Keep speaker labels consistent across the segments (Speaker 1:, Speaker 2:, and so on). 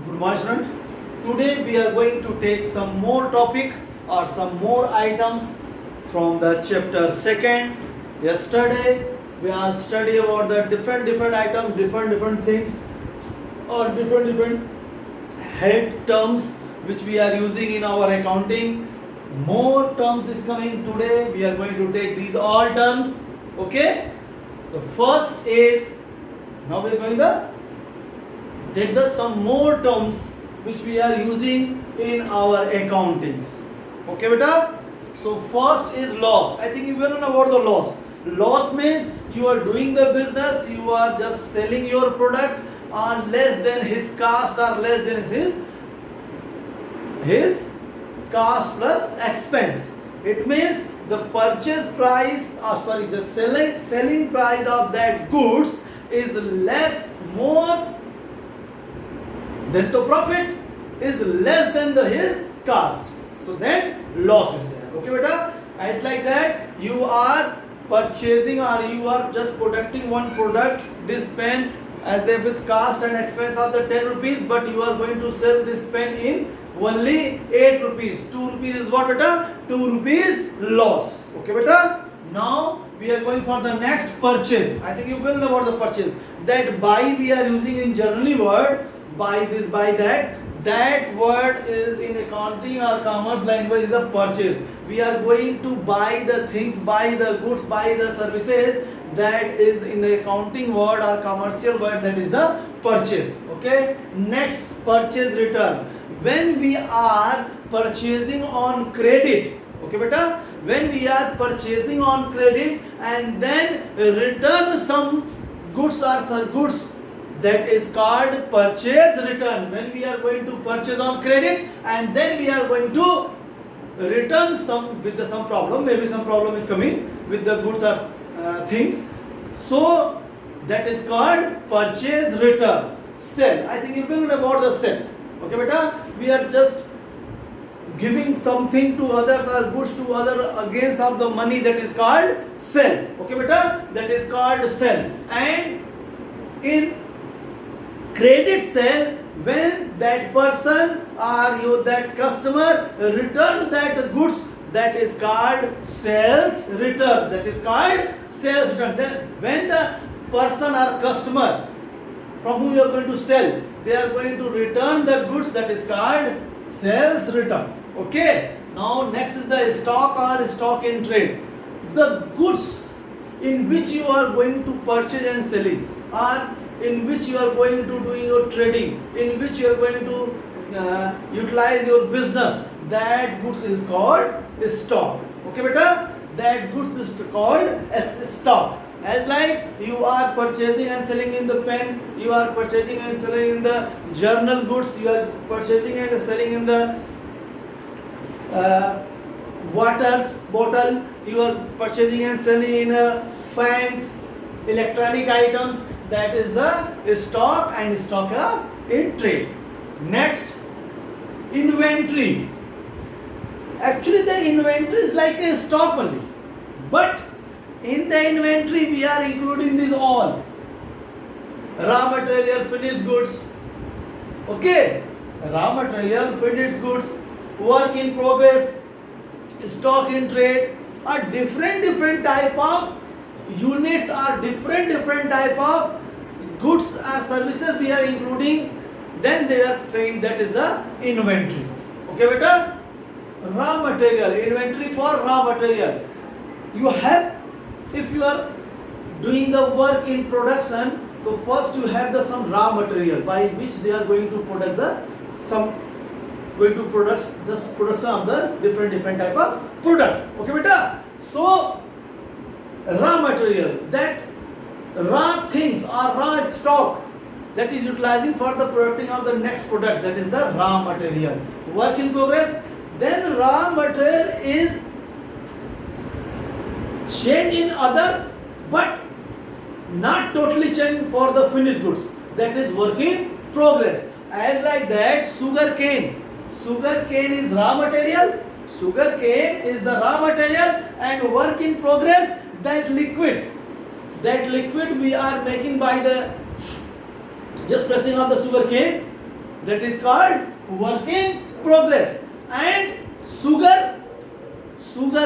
Speaker 1: Good morning, student. Today we are going to take some more topic or some more items from the chapter second. Yesterday we are study about the different items, different things, or different head terms which we are using in our accounting. More terms is coming today. We are going to take these all terms. Okay. The first is now we are going to take the some more terms which we are using in our accountings. Okay, beta. So first is loss. I think you will know about the loss. Loss means you are doing the business, you are just selling your product on less than his cost or less than his cost plus expense. It means the purchase price, the selling price of that goods is more than the profit is less than his cost. So then loss is there. Okay, beta. It's like that. You are purchasing or you are just producing one product, this pen, as if with cost and expense of the 10 rupees, but you are going to sell this pen in only 8 rupees. 2 rupees is what, beta? 2 rupees loss. Okay, beta. Now we are going for the next purchase. I think you will know about the purchase. That buy we are using in generally word, buy this, buy that. That word is in accounting or commerce language is a purchase. We are going to buy the things, buy the goods, buy the services. That is in the accounting word or commercial word, that is the purchase. Okay. Next, purchase return. When we are purchasing on credit, okay, beta. When we are purchasing on credit and then return some goods or goods, that is called purchase return. When we are going to purchase on credit and then we are going to return some with some problem, maybe some problem is coming with the goods or things. So that is called purchase return. Sell. I think you will know about the sell. Okay, beta. We are just giving something to others or goods to other against of the money, that is called sell. Okay, beta. That is called sell. And in credit sale, when that person or that customer returned that goods, that is called sales return. That is called sales return. Then when the person or customer from whom you are going to sell, they are going to return the goods, that is called sales return. Okay. Now next is the stock or stock in trade. The goods in which you are going to purchase and selling, or in which you are going to doing your trading, in which you are going to utilize your business, that goods is called stock. Okay, beta. That goods is called as stock. As like you are purchasing and selling in the pen, you are purchasing and selling in the journal goods, you are purchasing and selling in the waters bottle, you are purchasing and selling in fans, electronic items. That is the stock and stock in trade. Next, inventory. Actually, the inventory is like a stock only, but in the inventory we are including these all: raw material, finished goods. Okay, raw material, finished goods, work in progress, stock in trade, are different type of units, are different type of goods or services we are including. Then they are saying that is the inventory. Okay, beta. Raw material, inventory for raw material. You have, if you are doing the work in production, so first you have the some raw material by which they are going to product this production of the different type of product. Okay, beta. So raw material, that raw things or raw stock that is utilizing for the producing of the next product, that is the raw material. Work in progress, then raw material is change in other but not totally change for the finished goods, that is work in progress. As like that, sugar cane is raw material, sugar cane is the raw material, and work in progress, that liquid we are making by the just pressing of the sugar cane, that is called work in progress. And sugar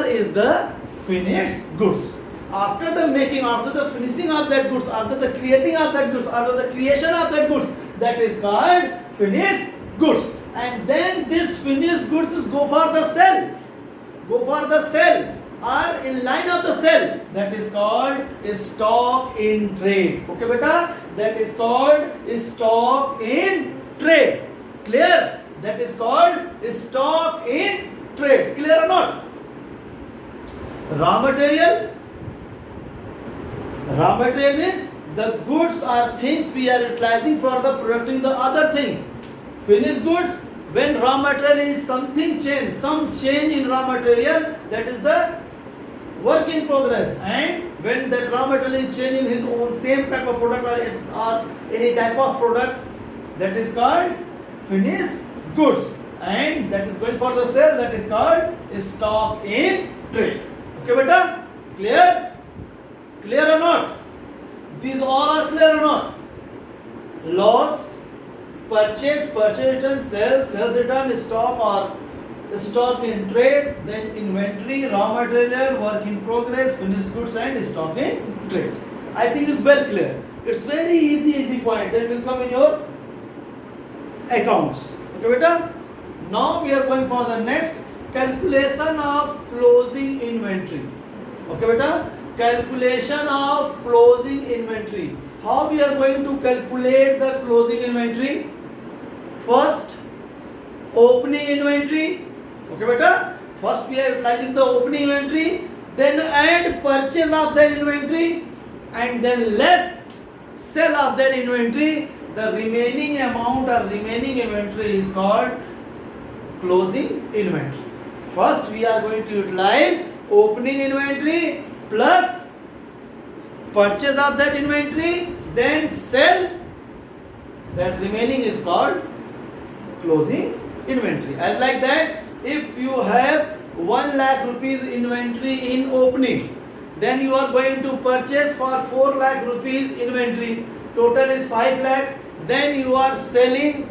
Speaker 1: is the finished goods. After the making, after the finishing of that goods, after the creating of that goods, after the creation of that goods, that is called finished goods. And then this finished goods go for the sale, or in line of the sale, that is called stock in trade. Okay beta, that is called stock in trade. Clear? That is called stock in trade. Clear or not? Raw material means the goods or things we are utilizing for the producing the other things. Finished goods, when raw material is some change in raw material, that is the work in progress. And when that raw material is changing his own same type of product or any type of product, that is called finished goods. And that is going for the sale, that is called stock in trade. Okay beta? Clear? Clear or not? These all are clear or not? Loss, purchase return, sales return, stock or stock in trade, then inventory, raw material, work in progress, finished goods and stock in trade. I think it's well clear. It's very easy point that will come in your accounts. Okay beta? Now we are going for the next calculation of closing inventory. Okay beta? Calculation of closing inventory. How we are going to calculate the closing inventory? First, opening inventory. Okay beta? First we are utilizing the opening inventory, then add purchase of that inventory, and then less sell of that inventory. The remaining amount or remaining inventory is called closing inventory. First we are going to utilize opening inventory plus purchase of that inventory, then sell. That remaining is called closing inventory. As like that, if you have 1 lakh rupees inventory in opening, then you are going to purchase for 4 lakh rupees inventory, total is 5 lakh, then you are selling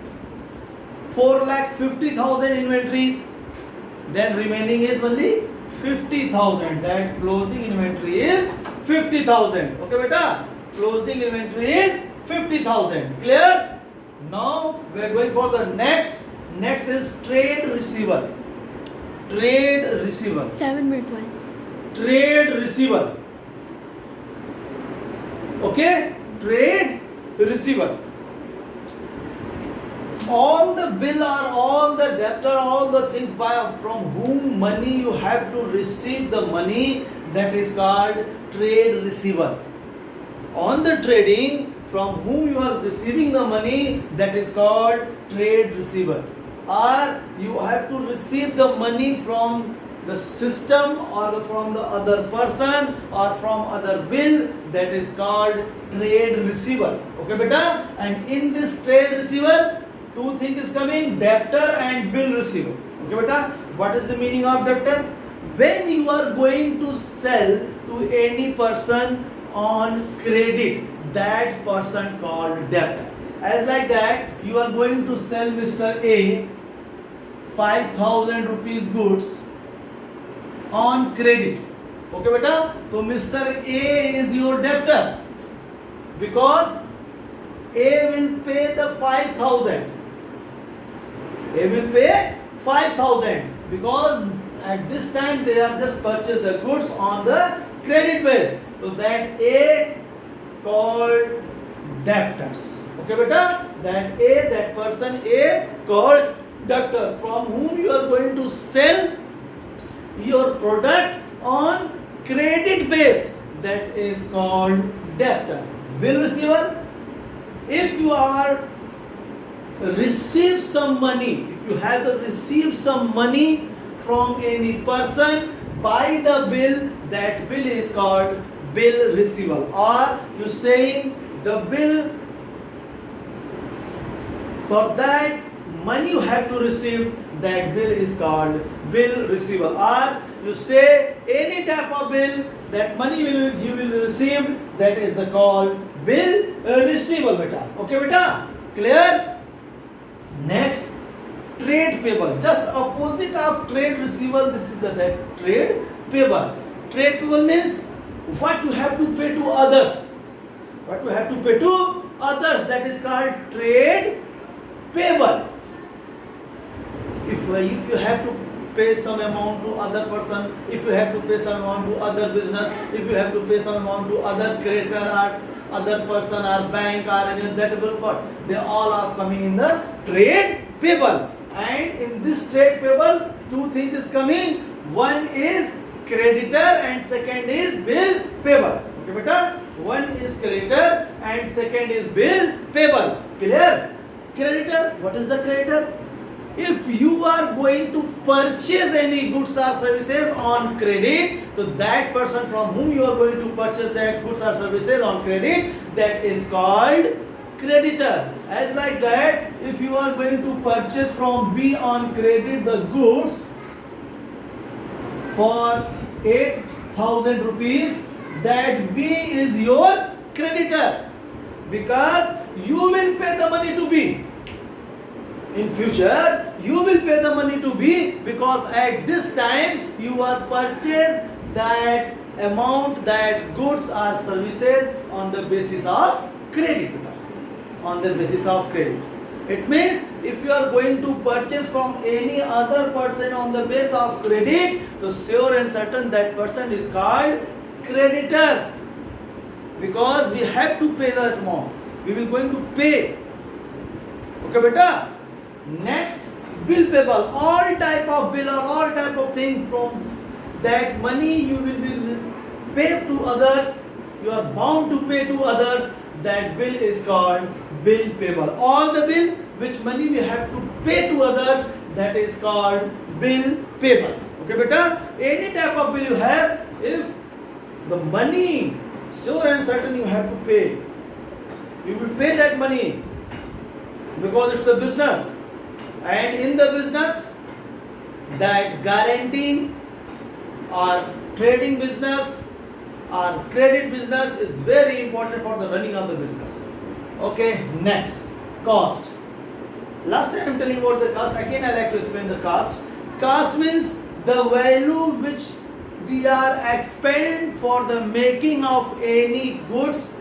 Speaker 1: 4 lakh 50,000 inventories, then remaining is only 50,000. That closing inventory is 50,000. Okay beta? Closing inventory is 50,000. Clear? Now we are going for the next. Next is trade receivable.
Speaker 2: 7-minute one.
Speaker 1: Trade receivable. Okay? Trade receivable. All the bill or all the debtor, all the things from whom money you have to receive the money, that is called trade receivable. On the trading, from whom you are receiving the money, that is called trade receivable. Or you have to receive the money from the system or from the other person or from other bill, that is called trade receivable. Okay beta? And in this trade receivable, two things is coming, debtor and bill receivable. Okay beta? What is the meaning of debtor? When you are going to sell to any person on credit, that person called debtor. As like that, you are going to sell Mr. A 5,000 rupees goods on credit. Okay beta? So Mr. A is your debtor because A will pay the 5,000. A will pay 5,000 because at this time they have just purchased the goods on the credit base. So that A called debtors. Okay beta? That person A called debtor, from whom you are going to sell your product on credit base, that is called debtor. Bill receivable, if you are receive some money, if you have to receive some money from any person by the bill, that bill is called bill receivable. Or you saying the bill, for that money you have to receive, that bill is called bill receivable. Or you say any type of bill, that money you will receive, that is the called bill receivable beta. Okay beta? Clear? Next, trade payable. Just opposite of trade receivable, this is the trade payable. Trade payable means what you have to pay to others. What you have to pay to others, that is called trade payable. If you have to pay some amount to other person, if you have to pay some amount to other business, if you have to pay some amount to other creditor or other person or bank or any that will what, they all are coming in the trade payable. And in this trade payable, two things is coming. One is creditor and second is bill payable. Okay, beta? One is creditor and second is bill payable. Clear? Creditor. What is the creditor? If you are going to purchase any goods or services on credit, so that person from whom you are going to purchase that goods or services on credit, that is called creditor. As like that, if you are going to purchase from B on credit the goods for 8,000 rupees, that B is your creditor because you will pay the money to B. In future, you will pay the money to B because at this time you are purchased that amount, that goods or services on the basis of credit. On the basis of credit. It means if you are going to purchase from any other person on the basis of credit, so sure and certain that person is called creditor because we have to pay that amount. We will going to pay. Okay, beta? Next, bill payable. All type of bill or all type of thing from that money you will pay to others. You are bound to pay to others. That bill is called bill payable. All the bill which money we have to pay to others, that is called bill payable. Okay, beta? Any type of bill you have, if the money sure and certain you have to pay, you will pay that money because it's a business. And in the business, that guarantee or trading business or credit business is very important for the running of the business. Okay, next, cost. Last time I am telling about the cost. Again I like to explain the cost. Cost means the value which we are expend for the making of any goods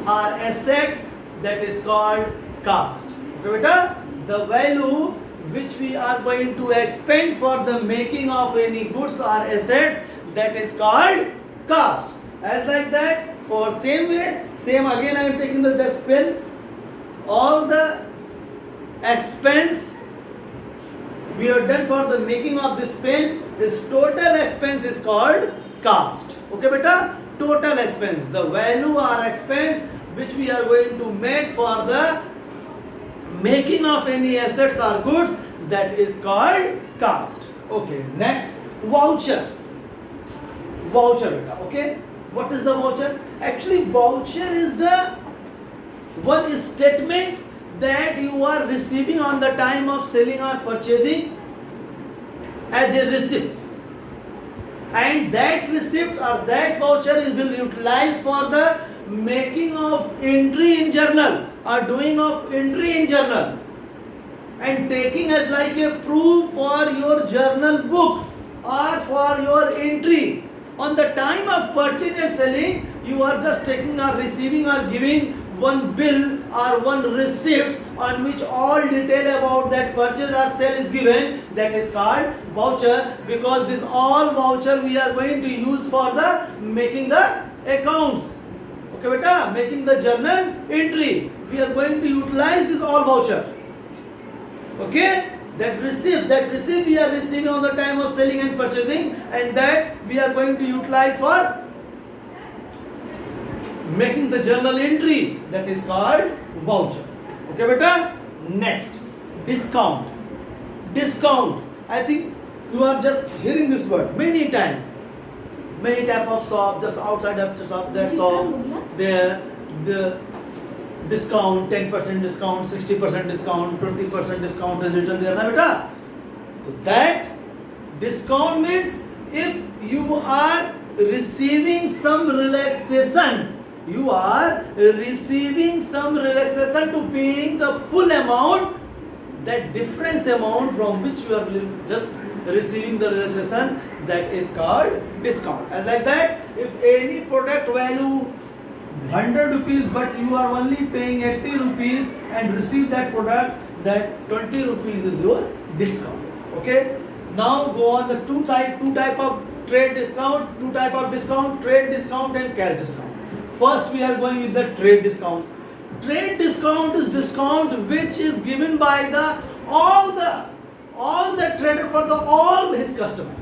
Speaker 1: or assets, that is called cost. Okay, beta? The value which we are going to expend for the making of any goods or assets, that is called cost. As like that, for same way, same again I am taking this pen. All the expense we are done for the making of this pen, this total expense is called cost. Okay, beta? Total expense, the value or expense which we are going to make for the making of any assets or goods, that is called cost. Okay, next, voucher. Voucher, beta. Okay, what is the voucher? Actually, voucher is the one statement that you are receiving on the time of selling or purchasing as a receipt, and that receipts or that voucher will utilize for the making of entry in journal or doing of entry in journal and taking as like a proof for your journal book or for your entry. On the time of purchase and selling, you are just taking or receiving or giving one bill or one receipt on which all detail about that purchase or sale is given, that is called voucher, because this all voucher we are going to use for the making the accounts. Okay, beta? Making the journal entry. We are going to utilize this all voucher. Okay? That receipt we are receiving on the time of selling and purchasing, and that we are going to utilize for making the journal entry, that is called voucher. Okay, beta? Next, discount. Discount. I think you are just hearing this word many times. Many type of shop, just outside of the shop, that shop, there the discount, 10% discount, 60% discount, 20% discount is written there, na beta? So that discount means if you are receiving some relaxation you are receiving some relaxation to paying the full amount, that difference amount from which you are just receiving the relaxation, that is called discount. As like that, if any product value 100 rupees but you are only paying 80 rupees and receive that product, that 20 rupees is your discount. Okay, now go on the two type of trade discount, trade discount and cash discount. First we are going with the trade discount. Trade discount is discount which is given by the all the trader for the all his customer.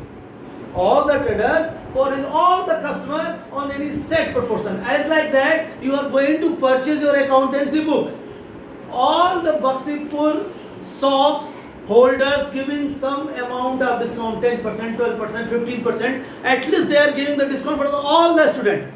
Speaker 1: All the traders for his all the customer on any set proportion. As like that, you are going to purchase your accountancy book. All the Buxipur shops holders giving some amount of discount, 10%, 12%, 15%. At least they are giving the discount for all the student.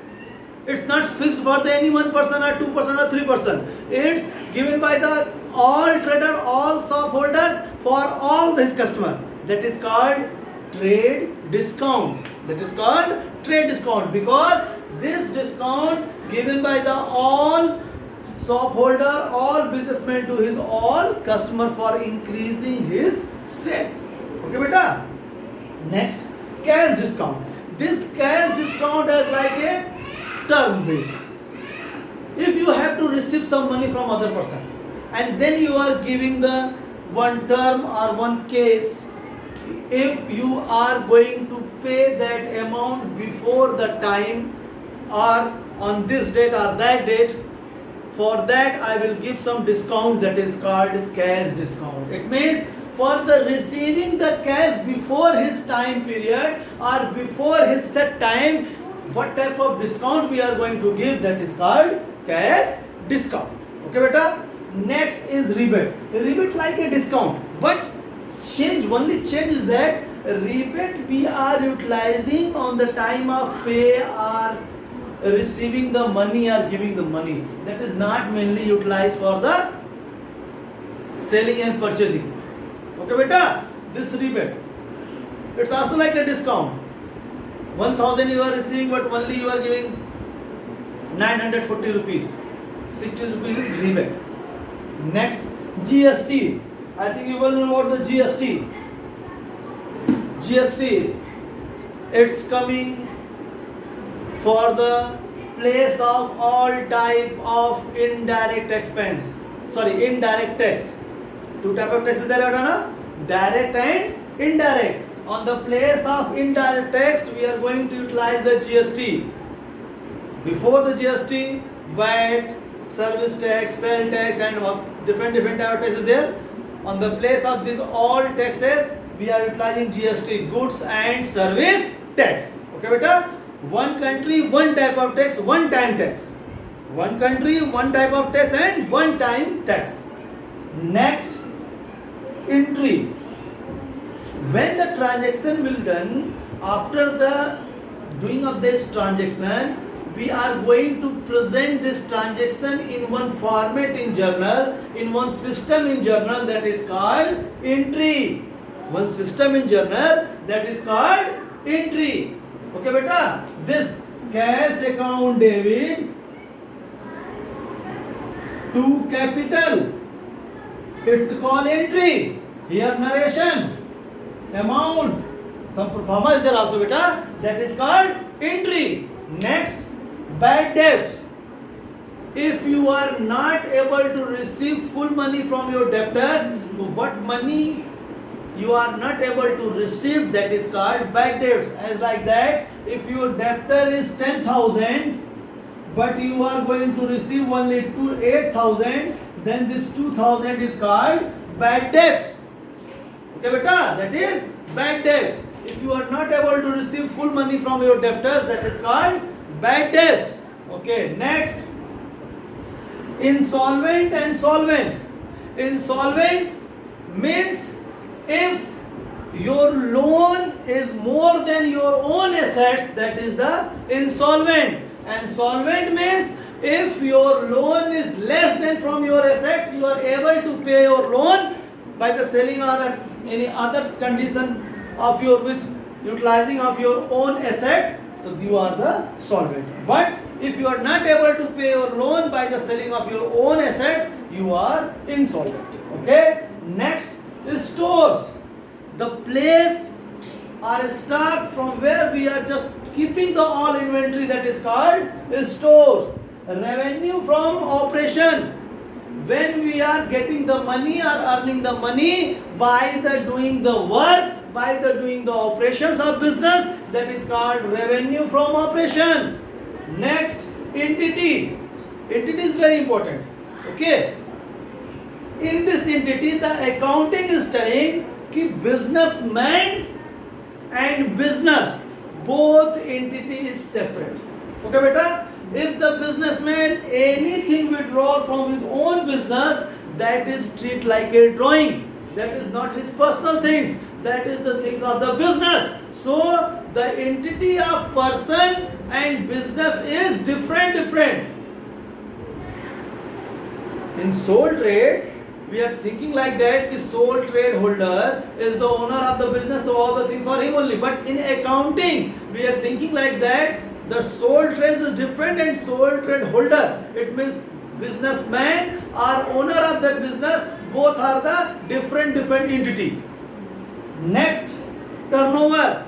Speaker 1: It's not fixed for the any 1% or 2% or 3%. It's given by the all trader, all shop holders for all his customer. That is called trade discount. That is called trade discount because this discount given by the all shop holder, all businessman to his all customer for increasing his sale. Okay, beta. Next, cash discount. This cash discount is like a term base. If you have to receive some money from other person and then you are giving the one term or one case, if you are going to pay that amount before the time or on this date or that date, for that I will give some discount, that is called cash discount. It means for the receiving the cash before his time period or before his set time, what type of discount we are going to give, that is called cash discount. Okay, beta. Next is rebate. Rebate like a discount, but only change is that rebate we are utilizing on the time of pay or receiving the money or giving the money. That is not mainly utilized for the selling and purchasing. Okay, beta. This rebate, it's also like a discount. 1000 you are receiving, but only you are giving 940 rupees. 60 rupees is rebate. Next, GST. I think you will know about the GST. GST, it's coming for the place of all type of indirect expense. Indirect tax. Two type of taxes there are, direct and indirect. On the place of indirect tax, we are going to utilize the GST. Before the GST, VAT, service tax, sale tax, and different type of taxes there. On the place of these all taxes, we are utilizing GST, goods and service tax. Okay, beta. One country, one type of tax, one time tax. One country, one type of tax and one time tax. Next, entry. When the transaction will done, after the doing of this transaction, we are going to present this transaction in one format in journal, in one system in journal, that is called entry. One system in journal, that is called entry. Okay, beta. This cash account debit to capital, it's called entry. Here narration, amount, some performance is there also, beta. That is called entry. Next, bad debts. If you are not able to receive full money from your debtors, so what money you are not able to receive, that is called bad debts. As like that, if your debtor is 10,000 but you are going to receive only 8,000, then this 2,000 is called bad debts. Okay, beta, that is bad debts. If you are not able to receive full money from your debtors, that is called bad debts. Okay, next, insolvent and solvent. Insolvent means if your loan is more than your own assets, that is the insolvent. And solvent means if your loan is less than from your assets, you are able to pay your loan by the selling or any other condition of your with utilizing of your own assets, so you are the solvent. But If you are not able to pay your loan by the selling of your own assets, you are insolvent. Okay. Next is stores. The place or stock from where we are just keeping the all inventory, that is called stores. Revenue from operation, when we are getting the money or earning the money by the doing the work, by the doing the operations of business, that is called revenue from operation. Next, entity. Entity is very important. Okay. In this entity, the accounting is telling that businessman and business, both entity is separate. Okay, beta? If the businessman anything withdraw from his own business, that is treated like a drawing. That is not his personal things. That is the things of the business. So the entity of person and business is different. In sole trade, we are thinking like that, the sole trade holder is the owner of the business, so all the things for him only. But in accounting, we are thinking like that, the sole trade is different and sole trade holder. It means businessman or owner of that business, both are the different entity. Next, turnover.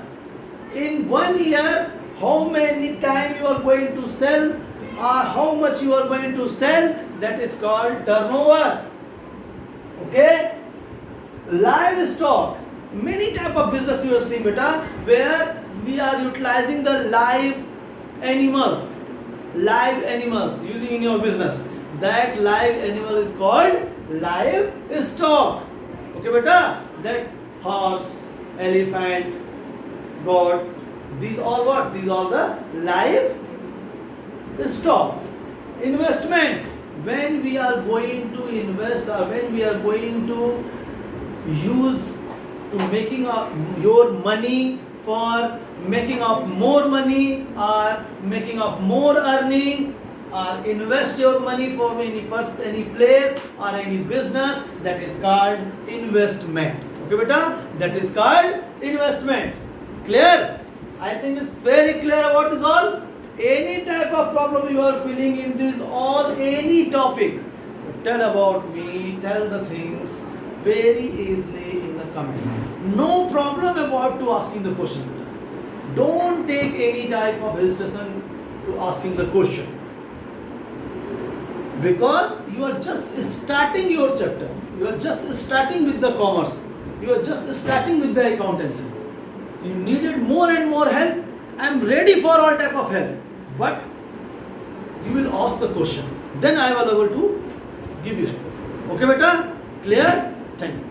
Speaker 1: In 1 year, how many times you are going to sell or how much you are going to sell, that is called turnover. Okay. Livestock. Many type of business you are seeing, beta, where we are utilizing the live animals using in your business. That live animal is called livestock. Okay, beta. That horse, elephant, goat, these all what? These all the livestock. Investment. When we are going to invest or when we are going to use to making of your money for making of more money or making of more earning or invest your money for any place or any business, that is called investment. Okay, beta? That is called investment. Clear? I think it's very clear about this all. Any type of problem you are feeling in this all, any topic, tell about me, tell the things very easily in the comment. No problem about to asking the question. Don't take any type of hesitation to asking the question, because you are just starting your chapter. You are just starting with the commerce. You are just starting with the accountancy. You needed more and more help. I am ready for all type of help, but you will ask the question. Then I will able to give you help. Okay, beta? Clear? Thank you.